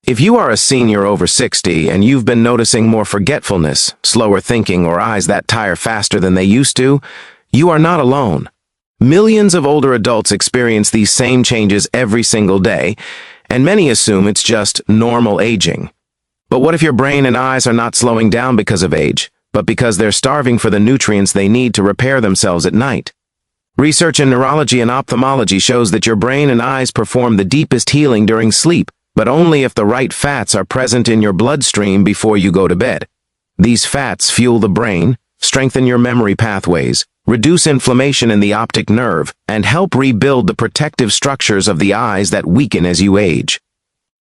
If you are a senior over 60 and you've been noticing more forgetfulness, slower thinking, or eyes that tire faster than they used to, you are not alone. Millions of older adults experience these same changes every single day, and many assume it's just normal aging. But what if your brain and eyes are not slowing down because of age, but because they're starving for the nutrients they need to repair themselves at night? Research in neurology and ophthalmology shows that your brain and eyes perform the deepest healing during sleep, but only if the right fats are present in your bloodstream before you go to bed. These fats fuel the brain, strengthen your memory pathways, reduce inflammation in the optic nerve, and help rebuild the protective structures of the eyes that weaken as you age.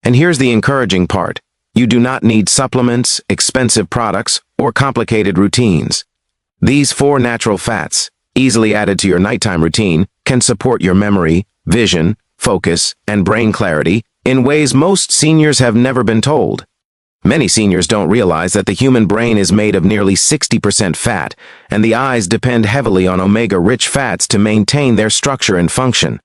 And here's the encouraging part. You do not need supplements, expensive products, or complicated routines. These 4 natural fats, easily added to your nighttime routine, can support your memory, vision, focus, and brain clarity in ways most seniors have never been told. Many seniors don't realize that the human brain is made of nearly 60% fat, and the eyes depend heavily on omega-rich fats to maintain their structure and function.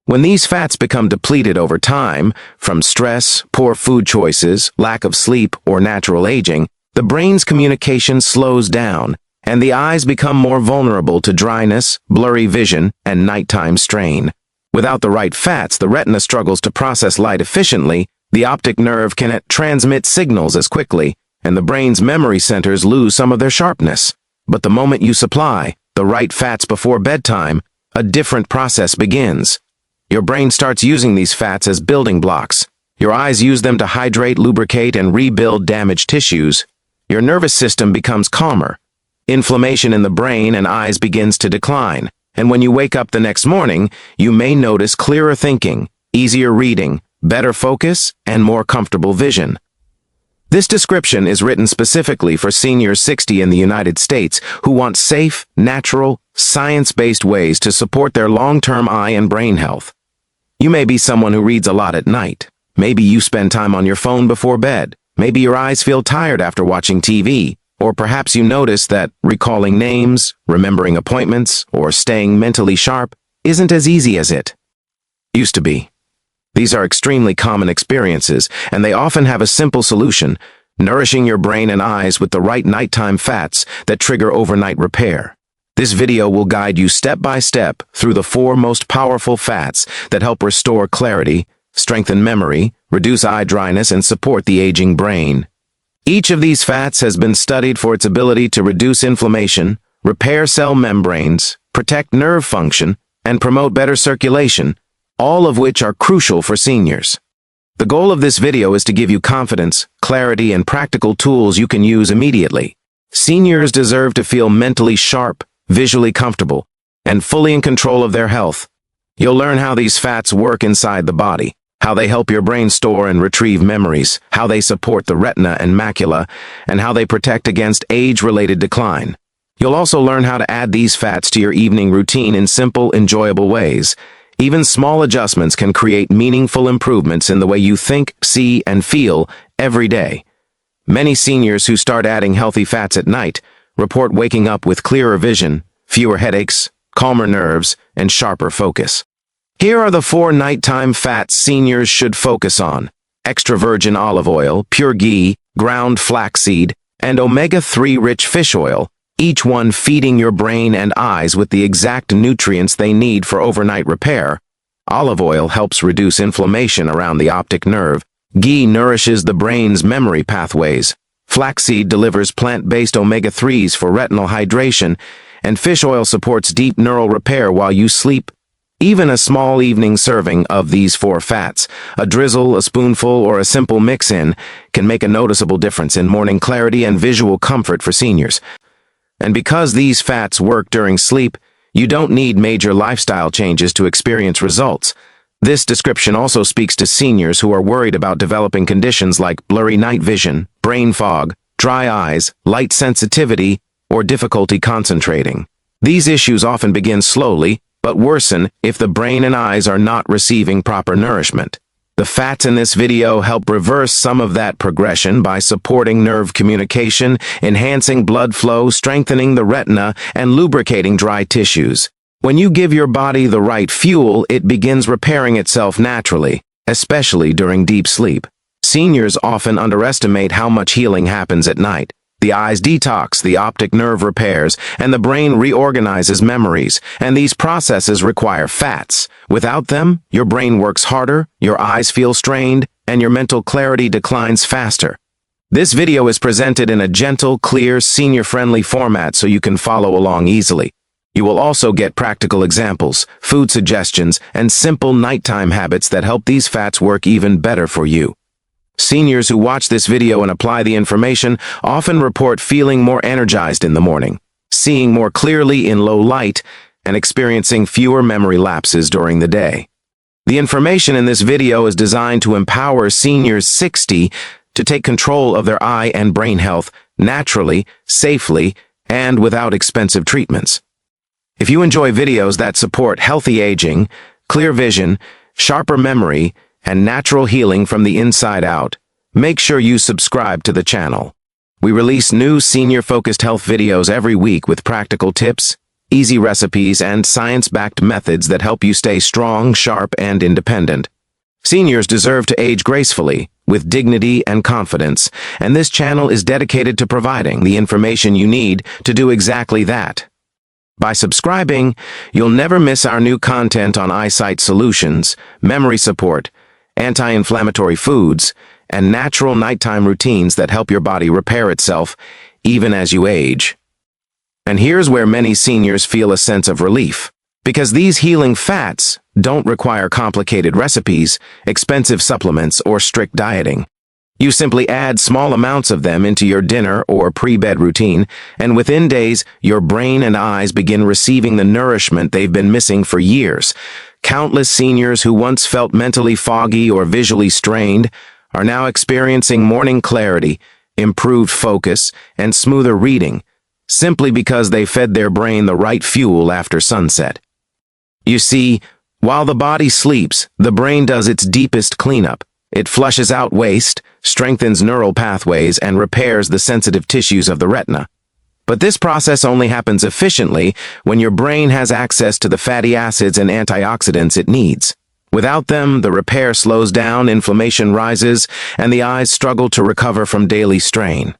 When these fats become depleted over time, from stress, poor food choices, lack of sleep, or natural aging, the brain's communication slows down, and the eyes become more vulnerable to dryness, blurry vision, and nighttime strain. Without the right fats, the retina struggles to process light efficiently, the optic nerve cannot transmit signals as quickly, and the brain's memory centers lose some of their sharpness. But the moment you supply the right fats before bedtime, a different process begins. Your brain starts using these fats as building blocks. Your eyes use them to hydrate, lubricate, and rebuild damaged tissues. Your nervous system becomes calmer. Inflammation in the brain and eyes begins to decline. And when you wake up the next morning, you may notice clearer thinking, easier reading, better focus, and more comfortable vision. This description is written specifically for seniors 60 in the United States who want safe, natural, science-based ways to support their long-term eye and brain health. You may be someone who reads a lot at night. Maybe you spend time on your phone before bed. Maybe your eyes feel tired after watching TV. Or perhaps you notice that recalling names, remembering appointments, or staying mentally sharp isn't as easy as it used to be. These are extremely common experiences, and they often have a simple solution: nourishing your brain and eyes with the right nighttime fats that trigger overnight repair. This video will guide you step by step through the 4 most powerful fats that help restore clarity, strengthen memory, reduce eye dryness, and support the aging brain. Each of these fats has been studied for its ability to reduce inflammation, repair cell membranes, protect nerve function, and promote better circulation, all of which are crucial for seniors. The goal of this video is to give you confidence, clarity, and practical tools you can use immediately. Seniors deserve to feel mentally sharp, visually comfortable, and fully in control of their health. You'll learn how these fats work inside the body, how they help your brain store and retrieve memories, how they support the retina and macula, and how they protect against age-related decline. You'll also learn how to add these fats to your evening routine in simple, enjoyable ways. Even small adjustments can create meaningful improvements in the way you think, see, and feel every day. Many seniors who start adding healthy fats at night report waking up with clearer vision, fewer headaches, calmer nerves, and sharper focus. Here are the 4 nighttime fats seniors should focus on: extra virgin olive oil, pure ghee, ground flaxseed, and omega-3 rich fish oil, each one feeding your brain and eyes with the exact nutrients they need for overnight repair. Olive oil helps reduce inflammation around the optic nerve. Ghee nourishes the brain's memory pathways. Flaxseed delivers plant-based omega-3s for retinal hydration, and fish oil supports deep neural repair while you sleep. Even a small evening serving of these 4 fats, a drizzle, a spoonful, or a simple mix-in, can make a noticeable difference in morning clarity and visual comfort for seniors. And because these fats work during sleep, you don't need major lifestyle changes to experience results. This description also speaks to seniors who are worried about developing conditions like blurry night vision, brain fog, dry eyes, light sensitivity, or difficulty concentrating. These issues often begin slowly, but worsen if the brain and eyes are not receiving proper nourishment. The fats in this video help reverse some of that progression by supporting nerve communication, enhancing blood flow, strengthening the retina, and lubricating dry tissues. When you give your body the right fuel, it begins repairing itself naturally, especially during deep sleep. Seniors often underestimate how much healing happens at night. The eyes detox, the optic nerve repairs, and the brain reorganizes memories, and these processes require fats. Without them, your brain works harder, your eyes feel strained, and your mental clarity declines faster. This video is presented in a gentle, clear, senior-friendly format so you can follow along easily. You will also get practical examples, food suggestions, and simple nighttime habits that help these fats work even better for you. Seniors who watch this video and apply the information often report feeling more energized in the morning, seeing more clearly in low light, and experiencing fewer memory lapses during the day. The information in this video is designed to empower seniors 60 to take control of their eye and brain health naturally, safely, and without expensive treatments. If you enjoy videos that support healthy aging, clear vision, sharper memory, and natural healing from the inside out, make sure you subscribe to the channel. We release new senior-focused health videos every week with practical tips, easy recipes, and science-backed methods that help you stay strong, sharp, and independent. Seniors deserve to age gracefully, with dignity and confidence, and this channel is dedicated to providing the information you need to do exactly that. By subscribing, you'll never miss our new content on eyesight solutions, memory support, anti-inflammatory foods, and natural nighttime routines that help your body repair itself even as you age. And here's where many seniors feel a sense of relief, because these healing fats don't require complicated recipes, expensive supplements, or strict dieting. You simply add small amounts of them into your dinner or pre-bed routine, and within days, your brain and eyes begin receiving the nourishment they've been missing for years. Countless seniors who once felt mentally foggy or visually strained are now experiencing morning clarity, improved focus, and smoother reading, simply because they fed their brain the right fuel after sunset. You see, while the body sleeps, the brain does its deepest cleanup. It flushes out waste, strengthens neural pathways, and repairs the sensitive tissues of the retina. But this process only happens efficiently when your brain has access to the fatty acids and antioxidants it needs. Without them, the repair slows down, inflammation rises, and the eyes struggle to recover from daily strain.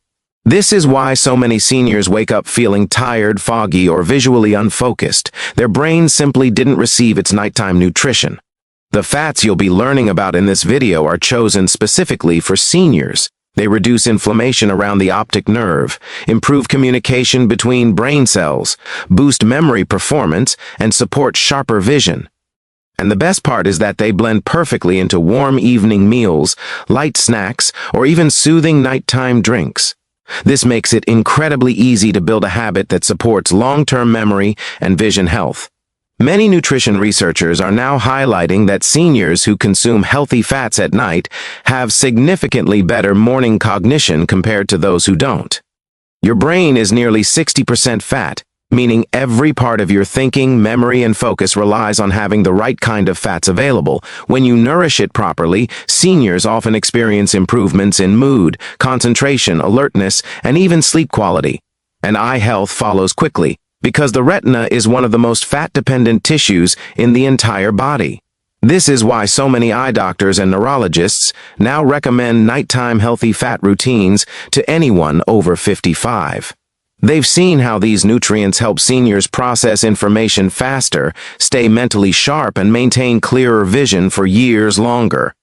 This is why so many seniors wake up feeling tired, foggy, or visually unfocused. Their brain simply didn't receive its nighttime nutrition. The fats you'll be learning about in this video are chosen specifically for seniors. They reduce inflammation around the optic nerve, improve communication between brain cells, boost memory performance, and support sharper vision. And the best part is that they blend perfectly into warm evening meals, light snacks, or even soothing nighttime drinks. This makes it incredibly easy to build a habit that supports long-term memory and vision health. Many nutrition researchers are now highlighting that seniors who consume healthy fats at night have significantly better morning cognition compared to those who don't. Your brain is nearly 60% fat, meaning every part of your thinking, memory, and focus relies on having the right kind of fats available. When you nourish it properly, seniors often experience improvements in mood, concentration, alertness, and even sleep quality. And eye health follows quickly, because the retina is one of the most fat-dependent tissues in the entire body. This is why so many eye doctors and neurologists now recommend nighttime healthy fat routines to anyone over 55. They've seen how these nutrients help seniors process information faster, stay mentally sharp, and maintain clearer vision for years longer.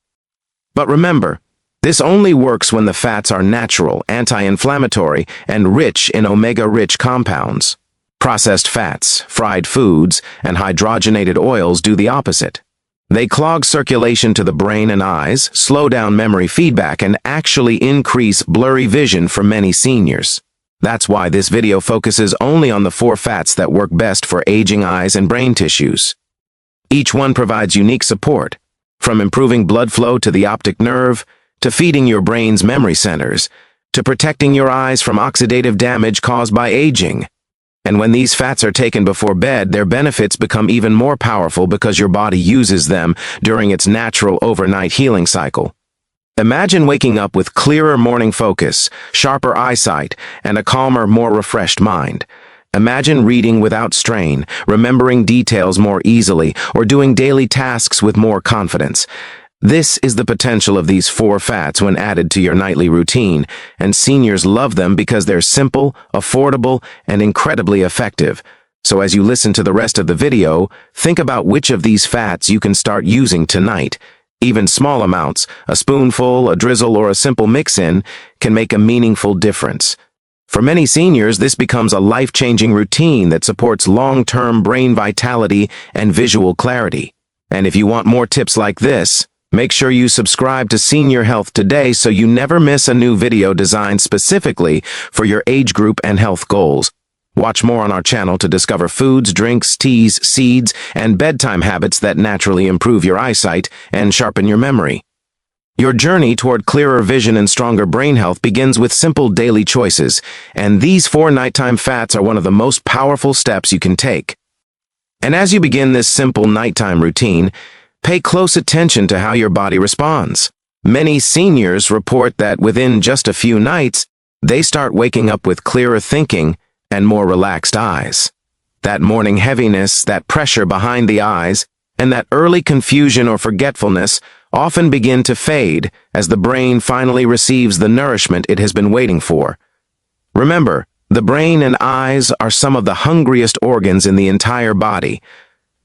But remember, this only works when the fats are natural, anti-inflammatory, and rich in omega-rich compounds. Processed fats, fried foods, and hydrogenated oils do the opposite. They clog circulation to the brain and eyes, slow down memory feedback, and actually increase blurry vision for many seniors. That's why this video focuses only on the 4 fats that work best for aging eyes and brain tissues. Each one provides unique support, from improving blood flow to the optic nerve, to feeding your brain's memory centers, to protecting your eyes from oxidative damage caused by aging. And when these fats are taken before bed, their benefits become even more powerful because your body uses them during its natural overnight healing cycle. Imagine waking up with clearer morning focus, sharper eyesight, and a calmer, more refreshed mind. Imagine reading without strain, remembering details more easily, or doing daily tasks with more confidence. This is the potential of these 4 fats when added to your nightly routine, and seniors love them because they're simple, affordable, and incredibly effective. So as you listen to the rest of the video, think about which of these fats you can start using tonight. Even small amounts, a spoonful, a drizzle, or a simple mix-in, can make a meaningful difference. For many seniors, this becomes a life-changing routine that supports long-term brain vitality and visual clarity. And if you want more tips like this, make sure you subscribe to Senior Health today so you never miss a new video designed specifically for your age group and health goals. Watch more on our channel to discover foods, drinks, teas, seeds, and bedtime habits that naturally improve your eyesight and sharpen your memory. Your journey toward clearer vision and stronger brain health begins with simple daily choices, and these 4 nighttime fats are one of the most powerful steps you can take. And as you begin this simple nighttime routine, pay close attention to how your body responds. Many seniors report that within just a few nights, they start waking up with clearer thinking and more relaxed eyes. That morning heaviness, that pressure behind the eyes, and that early confusion or forgetfulness often begin to fade as the brain finally receives the nourishment it has been waiting for. Remember, the brain and eyes are some of the hungriest organs in the entire body.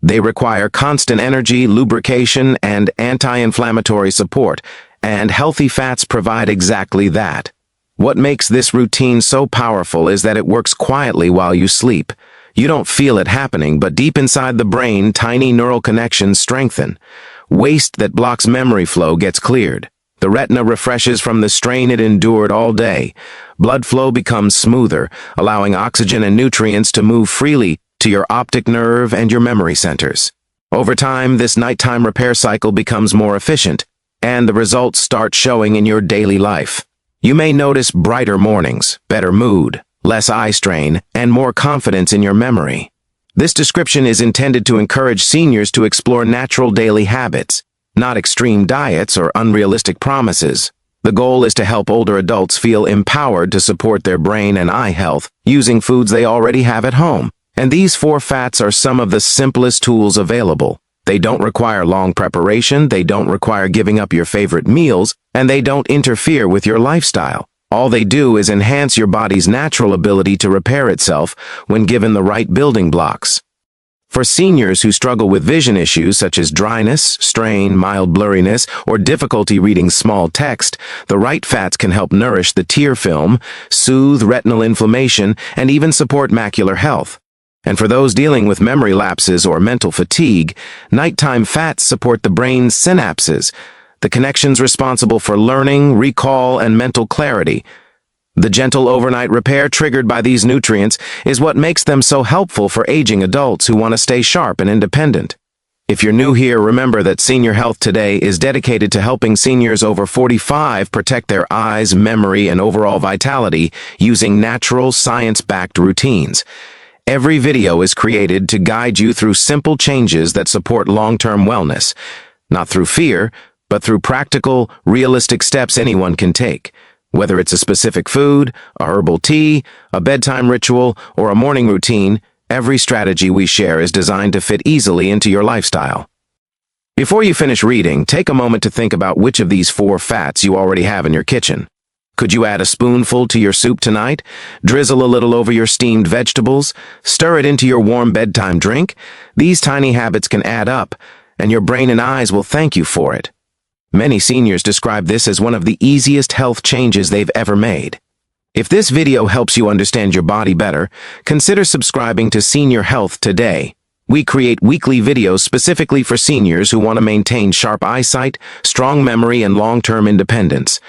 They require constant energy, lubrication, and anti-inflammatory support, and healthy fats provide exactly that. What makes this routine so powerful is that it works quietly while you sleep. You don't feel it happening, but deep inside the brain, tiny neural connections strengthen. Waste that blocks memory flow gets cleared. The retina refreshes from the strain it endured all day. Blood flow becomes smoother, allowing oxygen and nutrients to move freely to your optic nerve and your memory centers. Over time, this nighttime repair cycle becomes more efficient, and the results start showing in your daily life. You may notice brighter mornings, better mood, less eye strain, and more confidence in your memory. This description is intended to encourage seniors to explore natural daily habits, not extreme diets or unrealistic promises. The goal is to help older adults feel empowered to support their brain and eye health using foods they already have at home. And these 4 fats are some of the simplest tools available. They don't require long preparation, they don't require giving up your favorite meals, and they don't interfere with your lifestyle. All they do is enhance your body's natural ability to repair itself when given the right building blocks. For seniors who struggle with vision issues such as dryness, strain, mild blurriness, or difficulty reading small text, the right fats can help nourish the tear film, soothe retinal inflammation, and even support macular health. And for those dealing with memory lapses or mental fatigue, nighttime fats support the brain's synapses, the connections responsible for learning, recall, and mental clarity. The gentle overnight repair triggered by these nutrients is what makes them so helpful for aging adults who want to stay sharp and independent. If you're new here, remember that Senior Health Today is dedicated to helping seniors over 45 protect their eyes, memory, and overall vitality using natural, science-backed routines. Every video is created to guide you through simple changes that support long-term wellness, not through fear, but through practical, realistic steps anyone can take. Whether it's a specific food, a herbal tea, a bedtime ritual, or a morning routine, every strategy we share is designed to fit easily into your lifestyle. Before you finish reading, take a moment to think about which of these 4 fats you already have in your kitchen. Could you add a spoonful to your soup tonight? Drizzle a little over your steamed vegetables? Stir it into your warm bedtime drink? These tiny habits can add up, and your brain and eyes will thank you for it. Many seniors describe this as one of the easiest health changes they've ever made. If this video helps you understand your body better, consider subscribing to Senior Health Today. We create weekly videos specifically for seniors who want to maintain sharp eyesight, strong memory, and long-term independence.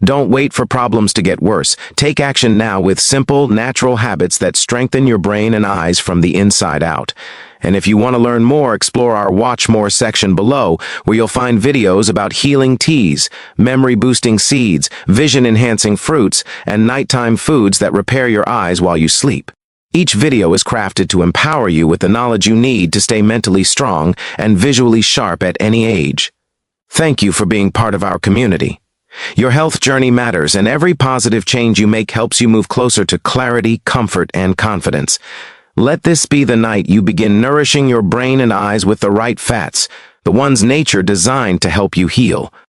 Don't wait for problems to get worse. Take action now with simple, natural habits that strengthen your brain and eyes from the inside out. And if you want to learn more, explore our Watch More section below, where you'll find videos about healing teas, memory-boosting seeds, vision-enhancing fruits, and nighttime foods that repair your eyes while you sleep. Each video is crafted to empower you with the knowledge you need to stay mentally strong and visually sharp at any age. Thank you for being part of our community. Your health journey matters, and every positive change you make helps you move closer to clarity, comfort, and confidence. Let this be the night you begin nourishing your brain and eyes with the right fats, the ones nature designed to help you heal.